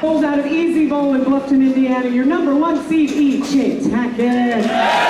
Bowls out of Easy Bowl in Bluffton, Indiana, your number 1 seed, EJ Tackett.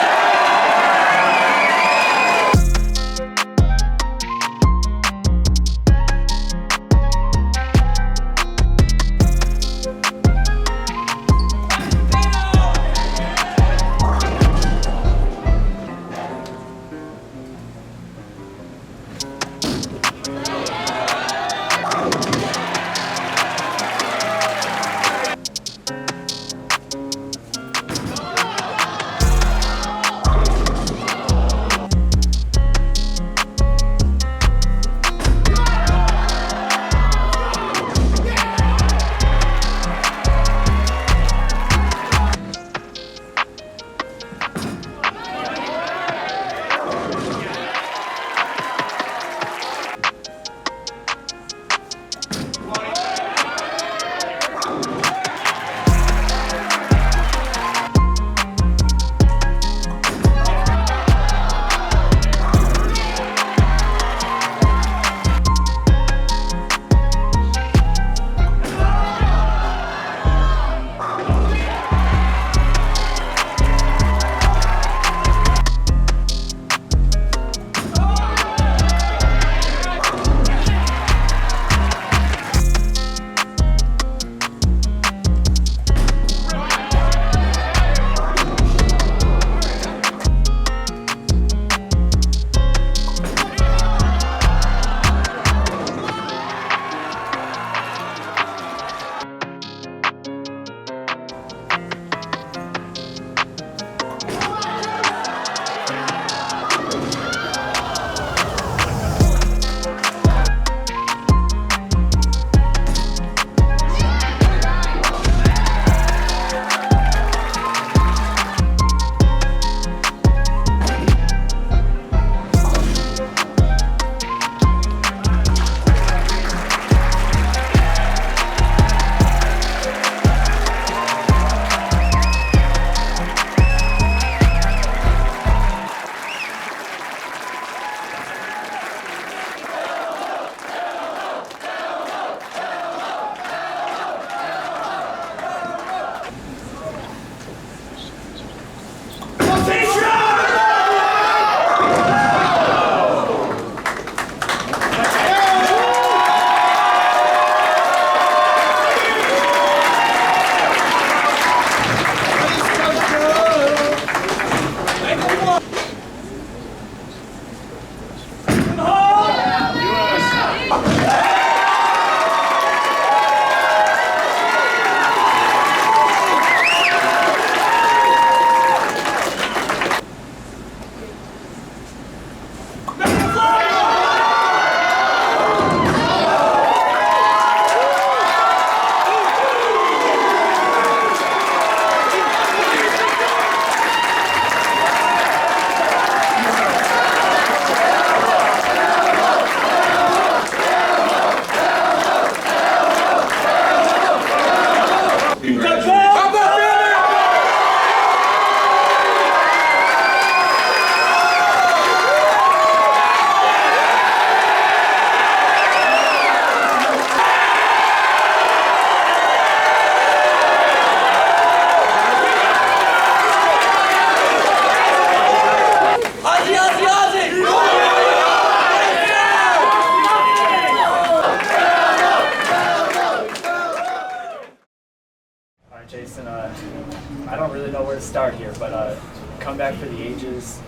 Jason, I don't really know where to start here, but come back for the ages,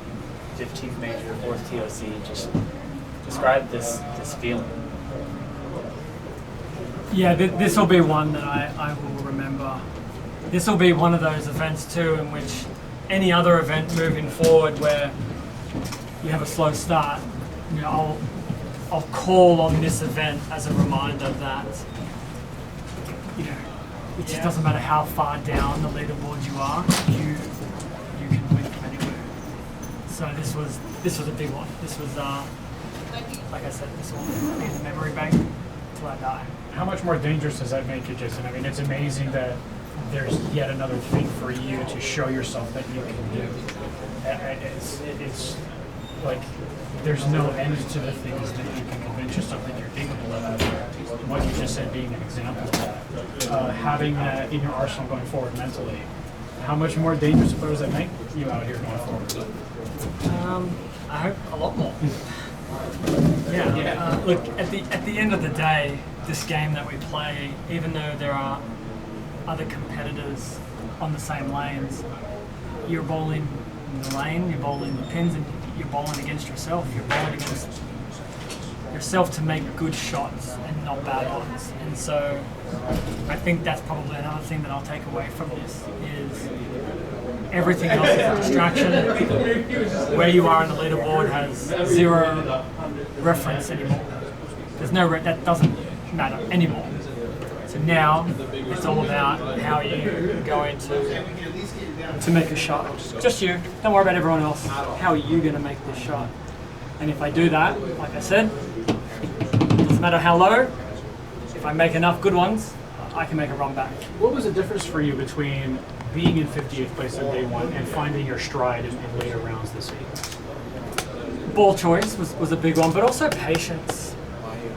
15th major, 4th TOC, just describe this feeling. Yeah, this will be one that I will remember. This will be one of those events too in which any other event moving forward where you have a slow start, you know, I'll call on this event as a reminder that, you know, it just doesn't matter how far down the leaderboard you are, you can win from anywhere. So this was a big one. This was like I said, this will be in the memory bank till I die. How much more dangerous does that make it, Jason? I mean, it's amazing that there's yet another thing for you to show yourself that you can do. like there's no end to the things that you can convince yourself that you're capable of. What you just said being an example of that. Having that in your arsenal going forward mentally, how much more dangerous does that make you out here going forward? I hope a lot more. Yeah. Look, at the end of the day, this game that we play, even though there are other competitors on the same lanes, you're bowling in the lane, you're bowling the pins, and you're bowling against yourself. You're bowling against yourself to make good shots and not bad ones. And so I think that's probably another thing that I'll take away from this is everything else is a distraction. Where you are on the leaderboard has zero reference anymore. There's no that doesn't matter anymore. So now it's all about how you going to make a shot. Just you. Don't worry about everyone else. How are you going to make this shot? And if I do that, like I said, it doesn't matter how low. If I make enough good ones, I can make a run back. What was the difference for you between being in 58th place on day one and finding your stride in later rounds this week? Ball choice was a big one, but also patience.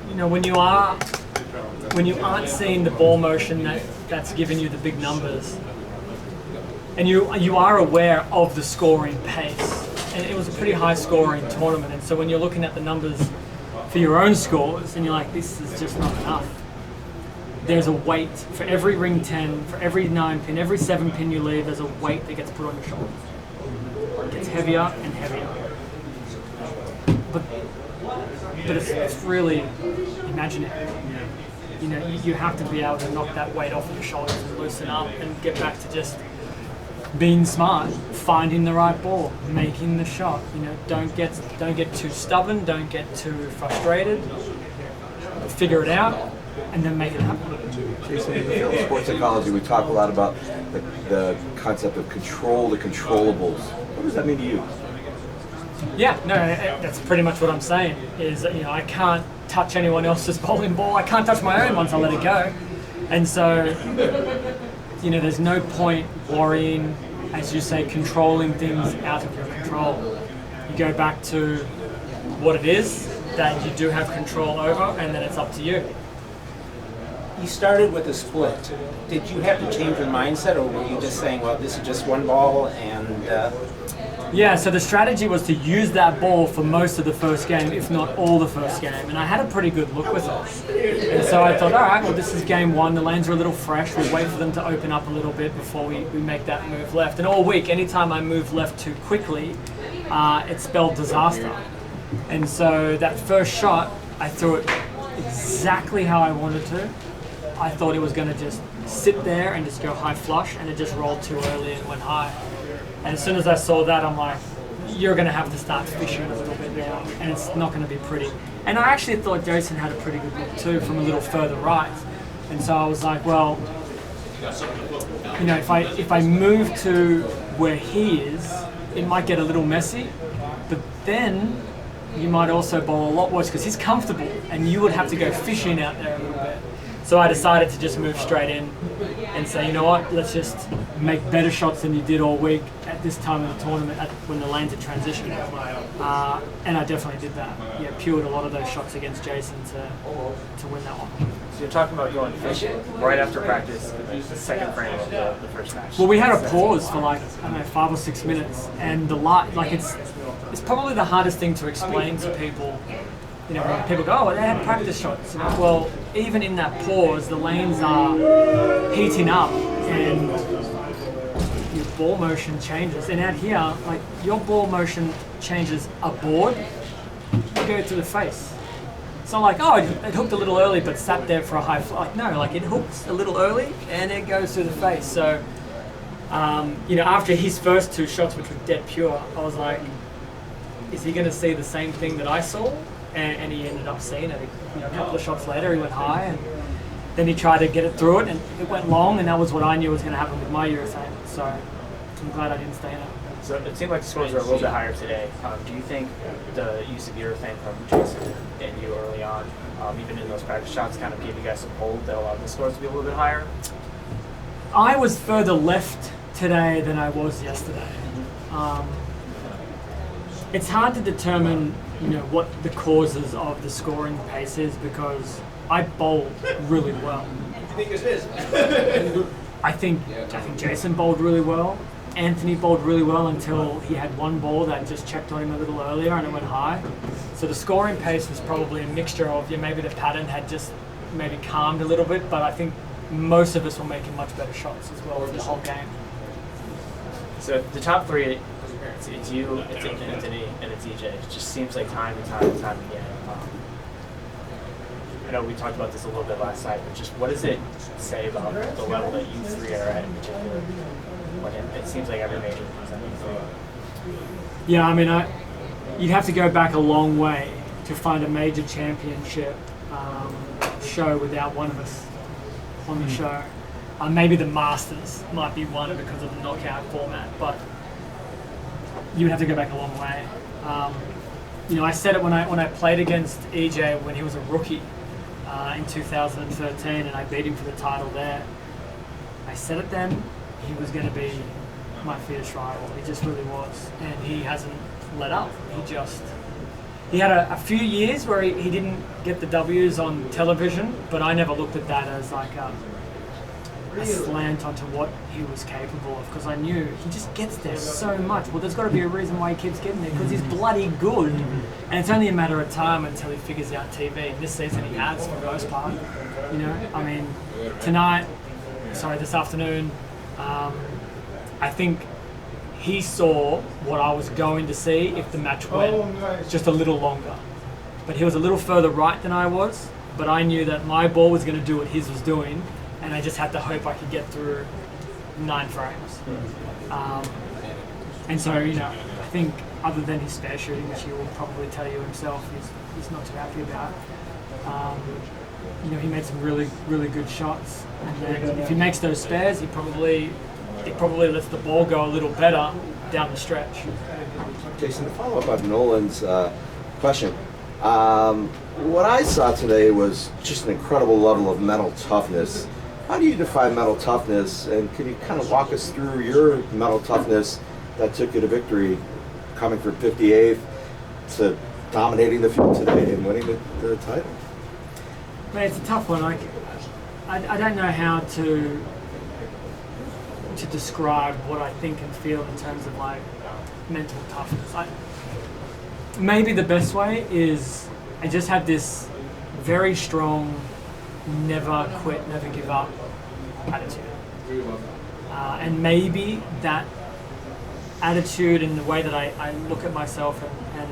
You know, when you aren't seeing the ball motion that's giving you the big numbers, and you are aware of the scoring pace, and it was a pretty high scoring tournament, and so when you're looking at the numbers for your own scores, and you're like, this is just not enough. There's a weight for every ring 10, for every 9 pin, every 7 pin you leave, there's a weight that gets put on your shoulders. It gets heavier and heavier. But it's really imaginary. You know, you have to be able to knock that weight off your shoulders and loosen up and get back to just being smart, finding the right ball, making the shot. You know, don't get too stubborn, don't get too frustrated. Figure it out, and then make it happen. Jason, in the field of sports psychology, we talk a lot about the concept of control the controllables. What does that mean to you? Yeah, no, that's pretty much what I'm saying. Is that, you know, I can't touch anyone else's bowling ball. I can't touch my own once I let it go, and so you know, there's no point worrying, as you say, controlling things out of your control. You go back to what it is that you do have control over, and then it's up to you. You started with a split. Did you have to change your mindset, or were you just saying, well, this is just one ball and... Yeah, so the strategy was to use that ball for most of the first game, if not all the first game, and I had a pretty good look with it. And so I thought, all right, well, this is game one, the lanes are a little fresh, we'll wait for them to open up a little bit before we make that move left. And all week, anytime I moved left too quickly, it spelled disaster. And so that first shot, I threw it exactly how I wanted to. I thought it was going to just sit there and just go high flush, and it just rolled too early and went high. And as soon as I saw that, I'm like, you're going to have to start fishing a little bit now, and it's not going to be pretty. And I actually thought Jason had a pretty good look too, from a little further right. And so I was like, well, you know, if I move to where he is, it might get a little messy, but then you might also bowl a lot worse because he's comfortable, and you would have to go fishing out there a little bit. So I decided to just move straight in and say, you know what, let's just make better shots than you did all week at this time of the tournament when the lanes are transitioning. And I definitely did that. Yeah, pured a lot of those shots against Jason to win that one. So you're talking about going fishing right after practice, the second frame of the first match. Well, we had a pause for like, I don't know, 5 or 6 minutes, and the light, like it's probably the hardest thing to explain to people. You know, when people go, oh, they had practice shots. Well, even in that pause, the lanes are heating up and your ball motion changes. And out here, like, your ball motion changes aboard, you go to the face. It's not like, oh, it hooked a little early but sat there for a high fly. Like, no, like it hooks a little early and it goes to the face. So, you know, after his first 2 shots, which were dead pure, I was like, is he going to see the same thing that I saw? And he ended up seeing it. You know, a couple of shots later, he went high, and then he tried to get it through it, and it went long, and that was what I knew was going to happen with my urethane. So I'm glad I didn't stay in it. So it seemed like the scores are a little bit higher today. Do you think the use of urethane from Jason and you early on, even in those practice shots, kind of gave you guys some hold that allowed the scores to be a little bit higher? I was further left today than I was yesterday. It's hard to determine, what the causes of the scoring pace is because I bowled really well. I think Jason bowled really well. Anthony bowled really well until he had one ball that just checked on him a little earlier and it went high. So the scoring pace was probably a mixture of, maybe the pattern had just maybe calmed a little bit, but I think most of us were making much better shots as well for the whole game. So the top three, it's you, it's Anthony, and it's EJ. It just seems like time and time and time again. I know we talked about this a little bit last night, but just what does it say about the level that you three are at in particular? When it seems like every major comes out of you. Yeah, I mean, you'd have to go back a long way to find a major championship show without one of us on the show. Maybe the Masters might be one because of the knockout format, but you would have to go back a long way. I said it when I played against EJ when he was a rookie in 2013, and I beat him for the title there. I said it then. He was going to be my fierce rival. He just really was, and he hasn't let up. He had a few years where he didn't get the W's on television, but I never looked at that as like a slant onto what he was capable of, because I knew he just gets there so much. Well, there's got to be a reason why he keeps getting there, because he's bloody good, and it's only a matter of time until he figures out TV. And this season he has for the most part. I mean, this afternoon, I think he saw what I was going to see if the match went just a little longer. But he was a little further right than I was, but I knew that my ball was going to do what his was doing, and I just had to hope I could get through 9 frames. And so, I think other than his spare shooting, which he will probably tell you himself he's not too happy about, he made some really, really good shots. And then if he makes those spares, he probably lets the ball go a little better down the stretch. Jason, to follow up on Nolan's question, what I saw today was just an incredible level of mental toughness. How do you define mental toughness, and can you kind of walk us through your mental toughness that took you to victory, coming from 58th to dominating the field today and winning the title? Man, it's a tough one. I don't know how to describe what I think and feel in terms of like mental toughness. Maybe the best way is I just have this very strong never quit, never give up attitude. And maybe that attitude and the way that I look at myself and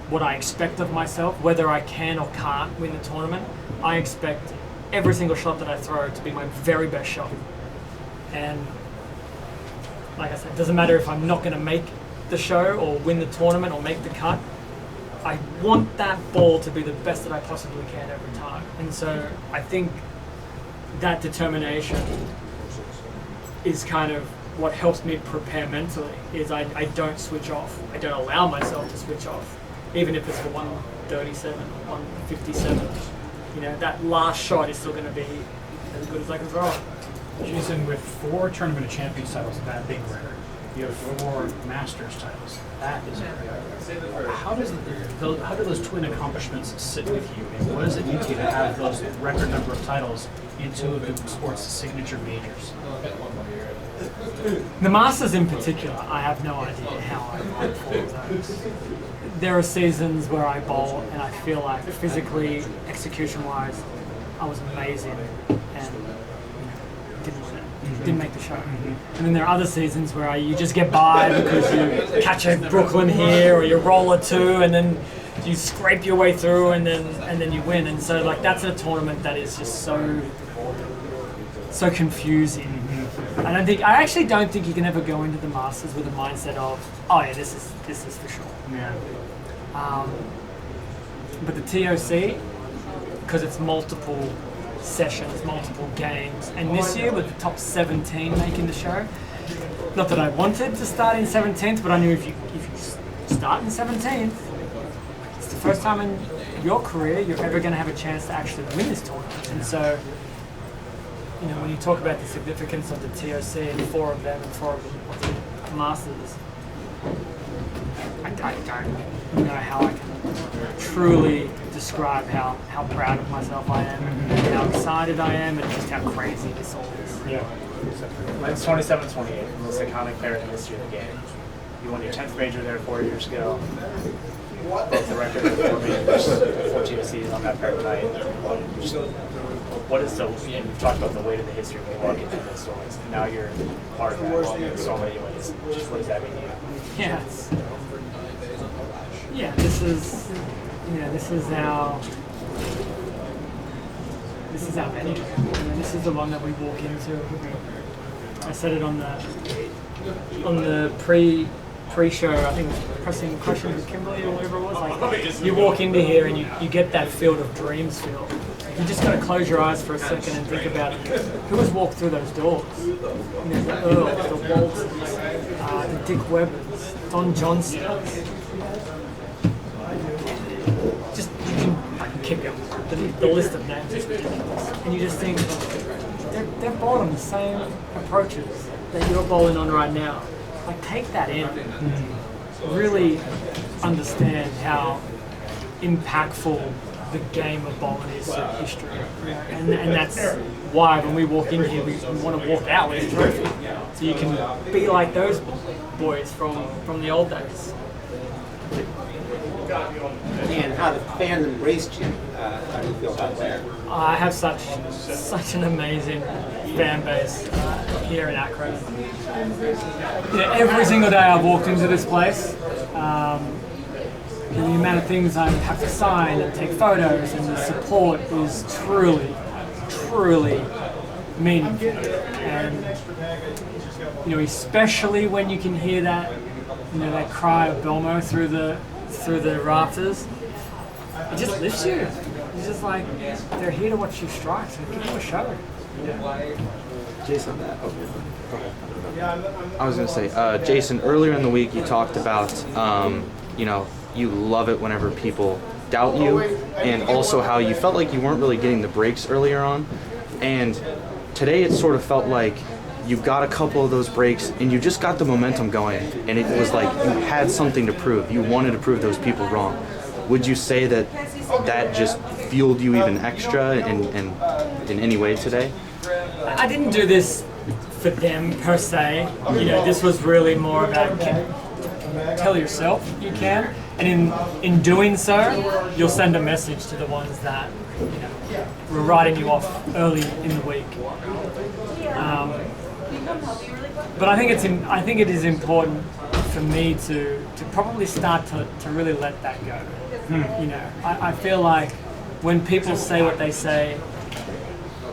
what I expect of myself, whether I can or can't win the tournament, I expect every single shot that I throw to be my very best shot. And like I said, it doesn't matter if I'm not going to make the show or win the tournament or make the cut. I want that ball to be the best that I possibly can every time. And so I think that determination is kind of what helps me prepare mentally, is I don't switch off. I don't allow myself to switch off, even if it's for 137 or 157. That last shot is still going to be as good as I can throw it. Jason, with 4 Tournament of Champions titles, that big record, you have 4 Masters titles. That is incredible. How do those twin accomplishments sit with you, and what does it mean to you to have those record number of titles in 2 of the sport's signature majors? The Masters in particular, I have no idea how I won 4 of those. There are seasons where I bowl and I feel like physically, execution-wise, I was amazing and didn't make the show. And then there are other seasons where you just get by because you catch a Brooklyn here or you roll a 2 and then you scrape your way through and then you win. And so like that's a tournament that is just so confusing. I actually don't think you can ever go into the Masters with a mindset of, oh yeah, this is for sure. Yeah. But the TOC, because it's multiple sessions, multiple games, and this year with the top 17 making the show, not that I wanted to start in 17th, but I knew if you start in 17th, it's the first time in your career you're ever going to have a chance to actually win this tournament. And so, when you talk about the significance of the TOC and 4 of them and 4 of the Masters, I I don't know how I can truly describe how proud of myself I am, and how excited I am, and just how crazy this all is. Yeah. Mine's 27-28, the most iconic player in the history of the game. You won your 10th major there 4 years ago. Broke the record with 4 majors, 14 seasons on that pair night. What is the, and you've talked about the weight of the history of Milwaukee in those stories, and now you're part of that in so many ways. Just what does that mean to you? Yeah, this is our venue. This is the one that we walk into. I said it on the pre-show. I think it was pressing questions with Kimberly or whatever it was. Like, you walk into here and you get that Field of Dreams feel. You just got to close your eyes for a second and think about who has walked through those doors. The Earls, the Waltons, the Dick Webbers, Don Johnsons. Just I can keep going. The list of names is ridiculous, and you just think they're bowling the same approaches that you're bowling on right now. Like, take that in. Really understand how impactful the game of bowling is to history, and that's why when we walk in here, we want to walk out with a trophy, so you can be like those boys from the old days. And how the fans embraced you. How do you feel about that? I have such an amazing fan base here in Akron. Every single day I've walked into this place, the amount of things I have to sign and take photos, and the support is truly meaningful. And especially when you can hear that, that cry of Belmo through the rafters, it just lifts you. It's just like they're here to watch you strike, so give them a show. Jason, I was going to say, Jason, earlier in the week you talked about, you love it whenever people doubt you, and also how you felt like you weren't really getting the breaks earlier on. And today it sort of felt like you got a couple of those breaks and you just got the momentum going, and it was like you had something to prove. You wanted to prove those people wrong. Would you say that just fueled you even extra in any way today? I didn't do this for them per se. This was really more about tell yourself you can, and in doing so, you'll send a message to the ones that were writing you off early in the week. But I think it is important for me to probably start to really let that go. I feel like when people say what they say,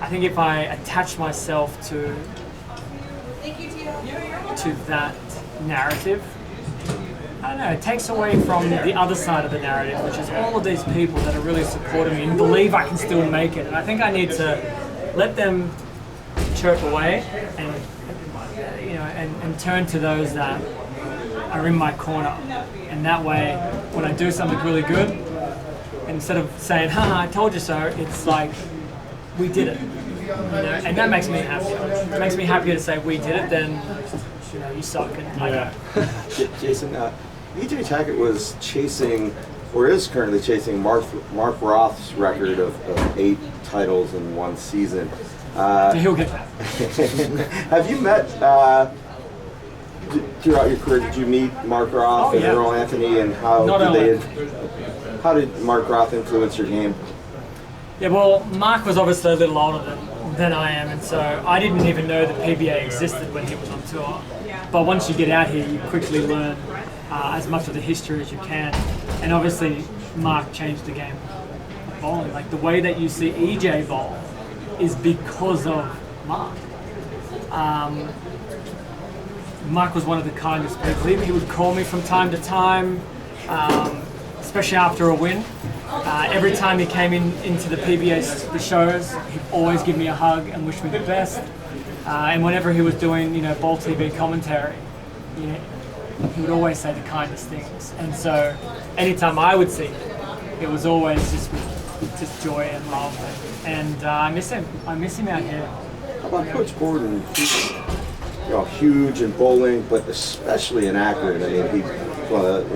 I think if I attach myself to that narrative, I don't know, it takes away from the other side of the narrative, which is all of these people that are really supporting me and believe I can still make it. And I think I need to let them chirp away and turn to those that are in my corner. And that way, when I do something really good, instead of saying, I told you so, it's like, we did it. And that makes me happy. It makes me happier to say we did it than, you suck. And I don't. Jason, EJ Tackett was chasing, or is currently chasing, Mark Roth's record of 8 titles in one season. He'll get that. Have you met, throughout your career, did you meet Mark Roth and Earl Anthony, and how did Mark Roth influence your game? Yeah, well, Mark was obviously a little older than I am, and so I didn't even know that PBA existed when he was on tour. But once you get out here, you quickly learn as much of the history as you can. And obviously, Mark changed the game of bowling. Like, the way that you see EJ bowl is because of Mark. Mark was one of the kindest people. He would call me from time to time, especially after a win. Every time he came into the PBA shows, he'd always give me a hug and wish me the best. And whenever he was doing, Bowl TV commentary, he would always say the kindest things. And so, anytime I would see him, it was always just joy and love. And I miss him. I miss him out here. How about Coach Gordon? huge in bowling, but especially in Akron. I mean, he's one of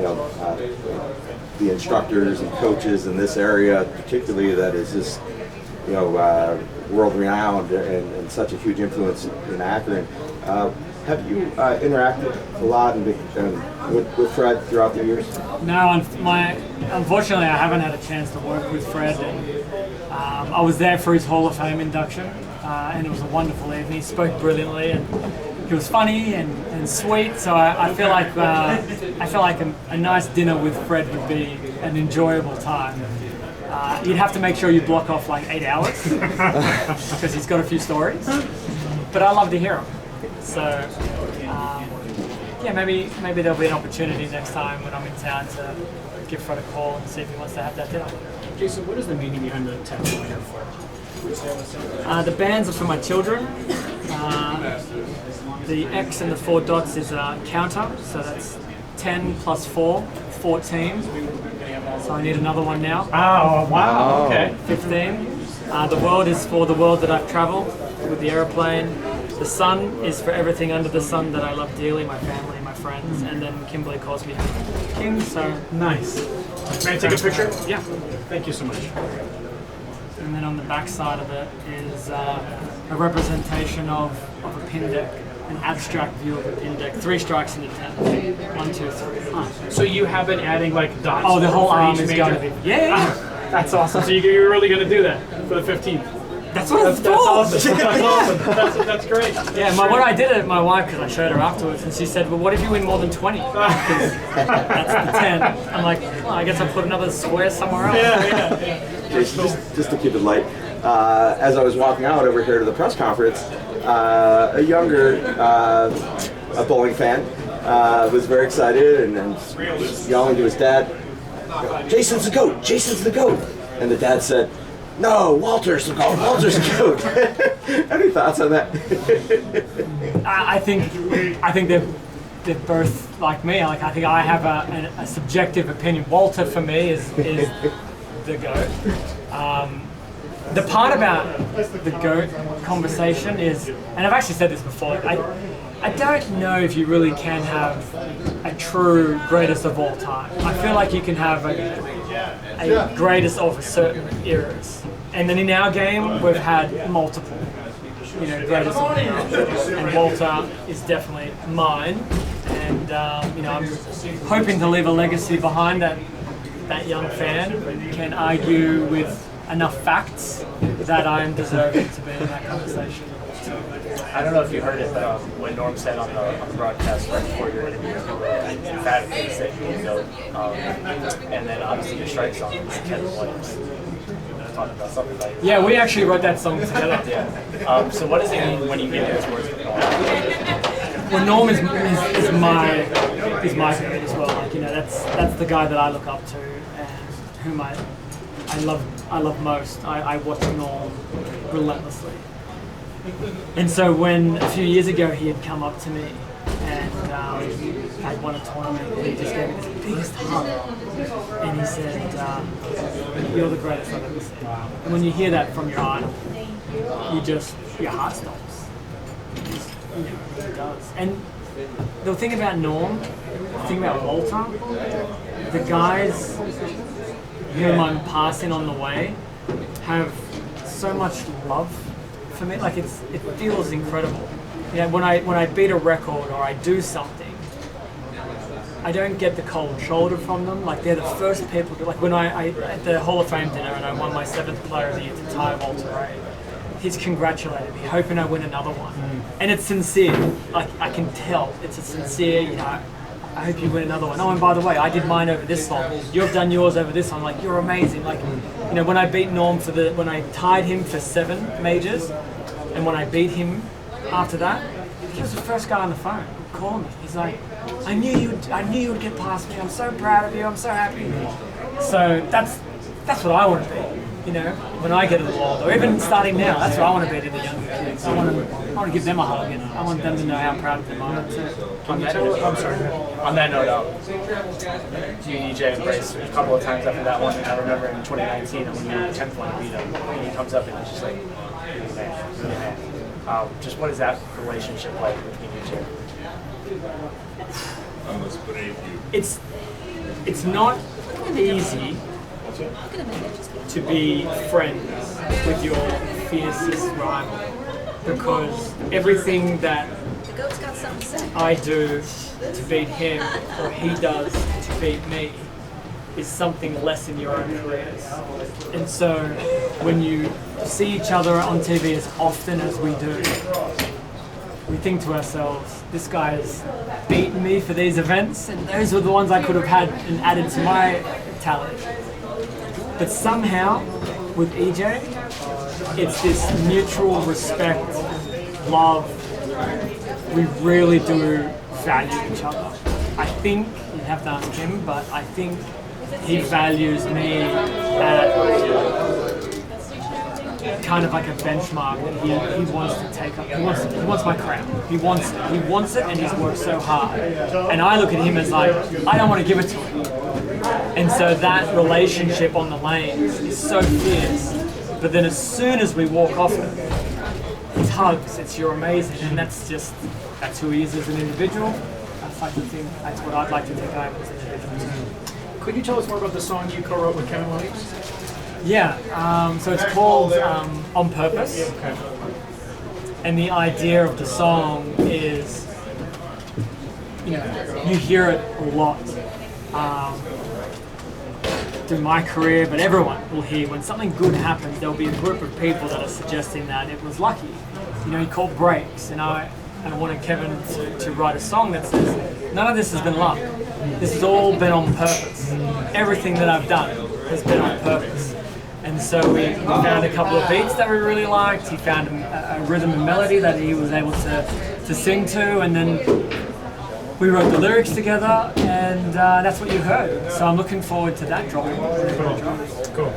the instructors and coaches in this area, particularly, that is just world renowned and such a huge influence in Akron. Have you interacted a lot with Fred throughout the years? No, unfortunately, I haven't had a chance to work with Fred. And, I was there for his Hall of Fame induction, and it was a wonderful evening. He spoke brilliantly, and he was funny and sweet. So I feel like a nice dinner with Fred would be an enjoyable time. You'd have to make sure you block off like 8 hours because he's got a few stories. But I love to hear them. So maybe there'll be an opportunity next time when I'm in town to give Fred a call and see if he wants to have that dinner. Jason, what is the meaning behind the 10-pointer for? The bands are for my children. The X and the 4 dots is a counter, so that's 10 plus 4, 14. So I need another one now. Oh, wow, okay. 15. The world is for the world that I've traveled with the airplane. The sun is for everything under the sun that I love dearly, my family, my friends, and then Kimberly calls me king, so... Nice. May I take a picture? Yeah. Thank you so much. And then on the back side of it is a representation of a pin deck, an abstract view of a pin deck. 3 strikes into 10. 1, 2, 3. So you have been adding like dots? Oh, the whole for arm each is major? going to be... Yeah. That's awesome. So you're really going to do that for the 15th? That's what it's for. That's awesome. That's awesome. That's great. Yeah, when I did it, my wife, because I showed her afterwards, and she said, well, what if you win more than 20? Because that's the 10. I'm like, well, I guess I'll put another square somewhere else. Yeah. Jason, just to keep it light, as I was walking out over here to the press conference, a younger a bowling fan was very excited and yelling to his dad, "Jason's the GOAT! Jason's the GOAT!" And the dad said, "No, Walter's the GOAT! Walter's the GOAT!" Any thoughts on that? I think they're both like me. I think I have a subjective opinion. Walter for me is the GOAT. The part about the GOAT conversation is, and I've actually said this before, I don't know if you really can have a true greatest of all time. I feel like you can have a greatest of certain eras. And then in our game, we've had multiple, greatest of all time. And Walter is definitely mine. And, I'm hoping to leave a legacy behind that young fan can argue with enough facts that I'm deserving to be in that conversation. I don't know if you heard it, but when Norm said on the broadcast right before your interview, emphatically said you were GOAT. And then obviously your strike song is Kevin Williams. Talking about something like Yeah, we actually wrote that song together. Yeah. So what does it mean when you give those words to Norm? Well, Norm is my GOAT as well. That's the guy that I look up to and whom I love most. I watch Norm relentlessly. And so when a few years ago he had come up to me and I'd won a tournament, he just gave me the biggest hug. And he said, "You're the greatest I've ever seen." And when you hear that from your idol, your heart stops. It does. And the thing about Norm, the thing about Walter, the guys whom I'm passing on the way have so much love for me. Like it feels incredible. When I beat a record or I do something, I don't get the cold shoulder from them. Like they're the first people to, like when I at the Hall of Fame dinner and I won my 7th Player of the Year to tie Walter Ray. He's congratulated me, hoping I win another one. And it's sincere. Like I can tell it's a sincere, I hope you win another one. Oh, and by the way, I did mine over this song. You've done yours over this song. Like, you're amazing. Like, when I beat Norm when I tied him for 7 majors, and when I beat him after that, he was the first guy on the phone calling me. He's like, I knew you would get past me. I'm so proud of you. I'm so happy. So that's what I want to be. When I get a little older, or even starting now, that's what I want to be to the younger kids. I want to give them a hug, I want them to know how proud of them I am too. On that note, you and EJ embraced a couple of times after that one. I remember in 2019 when you were 10th one beat him, and he comes up and he's just like, "You're the man, you're the man." Just what is that relationship like between you EJ? It's not easy to be friends with your fiercest rival, because everything that I do to beat him or he does to beat me is something less in your own careers. And so when you see each other on TV as often as we do, we think to ourselves, this guy has beaten me for these events, and those were the ones I could have had and added to my tally. But somehow, with EJ, it's this mutual respect, love. We really do value each other. I think, you'd have to ask him, but I think he values me at kind of like a benchmark that he wants to take up. He wants my crown. He wants it. He wants it, and he's worked so hard. And I look at him as like, I don't want to give it to him. And so that relationship on the lanes is so fierce. But then as soon as we walk off it, it's hugs. It's you're amazing, and that's who he is as an individual. That's like the thing. That's what I'd like to take home as an individual too. Could you tell us more about the song you co-wrote with Kevin Williams? Yeah, so it's called On Purpose. Okay. And the idea of the song is, you hear it a lot through my career, but everyone will hear when something good happens, there'll be a group of people that are suggesting that it was lucky. He called breaks, and I wanted Kevin to write a song that says, none of this has been luck. This has all been on purpose. Everything that I've done has been on purpose. And so we found a couple of beats that we really liked. He found a rhythm and melody that he was able to sing to, and then we wrote the lyrics together, and that's what you heard. So I'm looking forward to that dropping. Cool.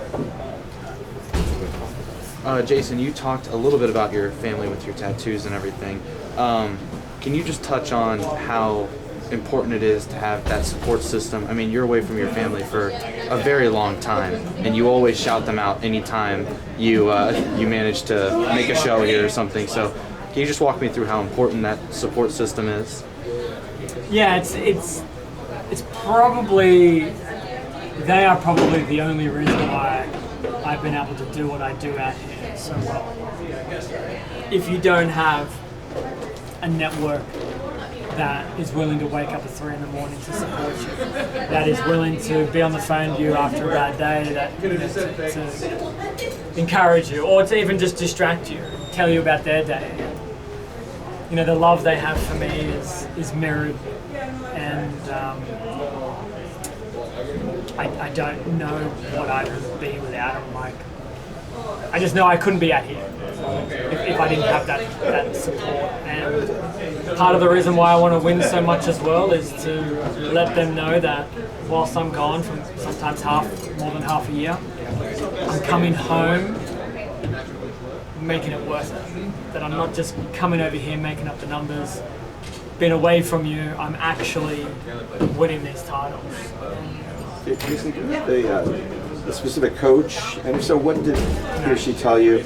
Jason, you talked a little bit about your family with your tattoos and everything. Can you just touch on how important it is to have that support system? I mean, you're away from your family for a very long time, and you always shout them out anytime you manage to make a show here or something. So can you just walk me through how important that support system is? Yeah, it's probably, they are probably the only reason why I've been able to do what I do out here so well. If you don't have a network that is willing to wake up at 3 in the morning to support you, that is willing to be on the phone to you after a bad day, that to encourage you, or to even just distract you, tell you about their day. The love they have for me is mirrored, and I don't know what I would be without them. Like, I just know I couldn't be out here if I didn't have that support. And part of the reason why I want to win so much as well is to let them know that whilst I'm gone for sometimes more than half a year, I'm coming home making it worth it. That I'm not just coming over here making up the numbers, been away from you, I'm actually winning these titles. Jason, do you have a specific coach? And if so, what did he or she tell you?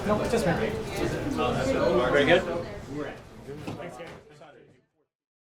No, just me. Very good.